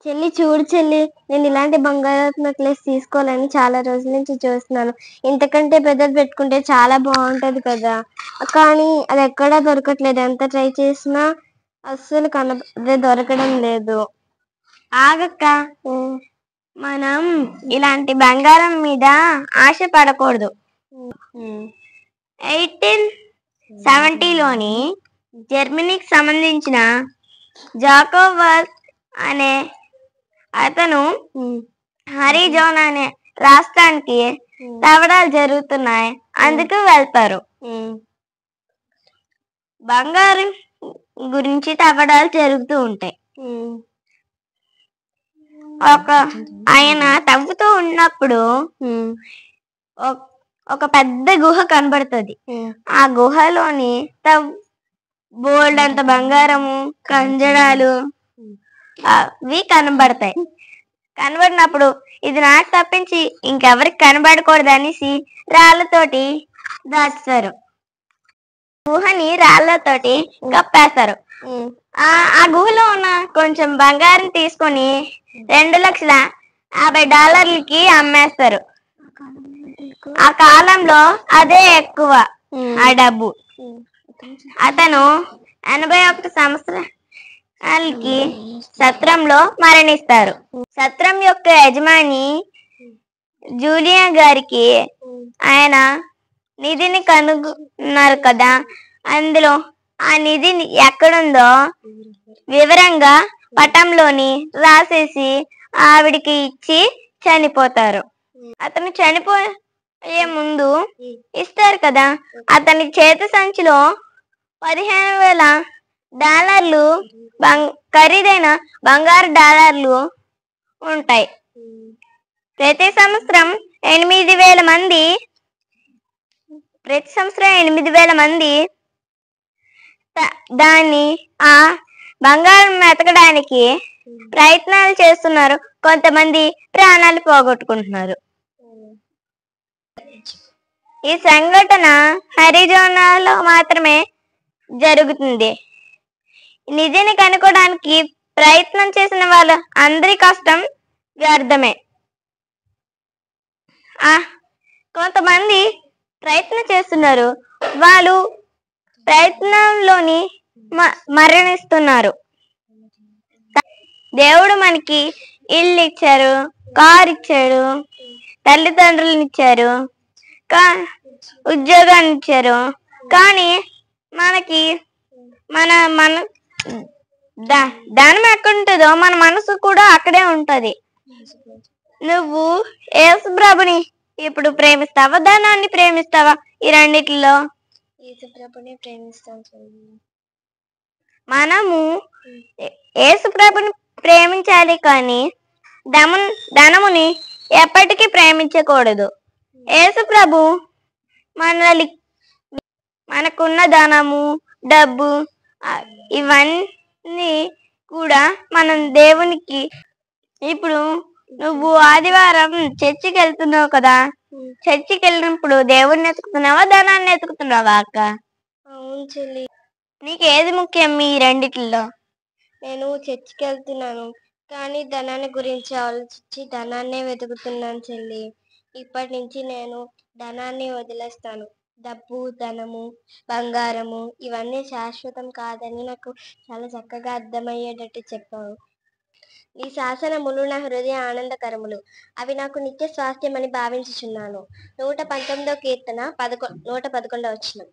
చెల్లి చూడు చెల్లి, నేను ఇలాంటి బంగారపు నెక్లెస్ తీసుకోవాలని చాలా రోజుల నుంచి చూస్తున్నాను. ఇంతకంటే పెద్దది పెట్టుకుంటే చాలా బాగుంటది కదా, కానీ అది ఎక్కడా దొరకట్లేదు. ఎంత ట్రై చేసినా అస్సలు అదే దొరకడం లేదు. ఆగక్క, మనం ఇలాంటి బంగారం మీద ఆశ పడకూడదు. 1870లోని జర్మనీకి సంబంధించిన జాకోబస్ అనే అతను హరిజోన్ అనే రాష్ట్రానికి తవ్వడాలు జరుగుతున్నాయి, అందుకు వెళ్తారు. బంగారం గురించి తవ్వడాలు జరుగుతూ ఉంటాయి. ఆయన తవ్వుతూ ఉన్నప్పుడు ఒక పెద్ద గుహ కనబడుతుంది. ఆ గుహలోని బోల్డ్ అంత బంగారము, కంజరాలు అవి కనబడతాయి. కనబడినప్పుడు ఇది నాకు తప్పించి ఇంకెవరికి కనబడకూడదు అనేసి రాళ్లతోటి దాచుతారు. గుహని రాళ్లతోటి కప్పేస్తారు. ఆ గుహలో ఉన్న కొంచెం బంగారం తీసుకొని $2,50,000కి అమ్మేస్తారు. ఆ కాలంలో అదే ఎక్కువ ఆ డబ్బు. అతను 81 సంవత్సరాలకి సత్రంలో మరణిస్తారు. సత్రం యొక్క యజమాని జూలియా గారికి ఆయన నిధిని కనుగొన్నారు కదా, అందులో ఆ నిధి ఎక్కడుందో వివరంగా పటంలోని రాసేసి ఆవిడికి ఇచ్చి చనిపోతారు. అతను చనిపోయే ముందు ఇస్తారు కదా, అతని చేతి సంచిలో $15,000 ఖరీదైన బంగారు డాలర్లు ఉంటాయి. ప్రతి సంవత్సరం 8,000 మంది దాన్ని ఆ బంగారం వెతకడానికి ప్రయత్నాలు చేస్తున్నారు. కొంతమంది ప్రాణాలు పోగొట్టుకుంటున్నారు. ఈ సంఘటన హరిజోనాలో మాత్రమే జరుగుతుంది. నిధిని కనుక్కోవడానికి ప్రయత్నం చేసిన వాళ్ళ అందరి కష్టం వ్యర్థమే. కొంతమంది ప్రయత్నం చేస్తున్నారు, వాళ్ళు ప్రయత్నంలోని మరణిస్తున్నారు. దేవుడు మనకి ఇల్లు ఇచ్చారు, కారు ఇచ్చాడు, తల్లిదండ్రులను ఇచ్చారు, ఉద్యోగాన్ని ఇచ్చారు. కానీ మనకి మన ధనం ఎక్కడుంటుందో మన మనసు కూడా అక్కడే ఉంటది. నువ్వు యేసు ప్రభుని ఇప్పుడు ప్రేమిస్తావా, ధనాన్ని ప్రేమిస్తావా? ఈ రెండిట్లో యేసు ప్రభుని ప్రేమిస్తాను. మనము యేసు ప్రభుని ప్రేమించాలి, కానీ ధనముని ఎప్పటికీ ప్రేమించకూడదు. యేసు ప్రభు మనకున్న ధనము, డబ్బు ఇవన్నీ కూడా మనం దేవునికి. ఇప్పుడు నువ్వు ఆదివారం చర్చికి వెళ్తున్నావు కదా, చర్చికి వెళ్ళినప్పుడు దేవుడిని ఎతుకుతున్నావా, ధనాన్ని ఎతుకుతున్నావా అక్క? అవును చెల్లి. నీకు ఏది ముఖ్యం ఈ రెండిట్లో? నేను చర్చికి వెళ్తున్నాను, కానీ ధనాన్ని గురించి ఆలోచించి ధనాన్నే వెతుకుతున్నాను చెల్లి. ఇప్పటి నుంచి నేను ధనాన్ని వదిలేస్తాను. డబ్బు, ధనము, బంగారము ఇవన్నీ శాశ్వతం కాదని నాకు చాలా చక్కగా అర్థమయ్యేటట్టు చెప్పావు. నీ శాసనములు నా హృదయ ఆనందకరములు, అవి నాకు నిత్య స్వాస్థ్యమని భావించుచున్నాను. 119వ కీర్తన 111వ వచనం.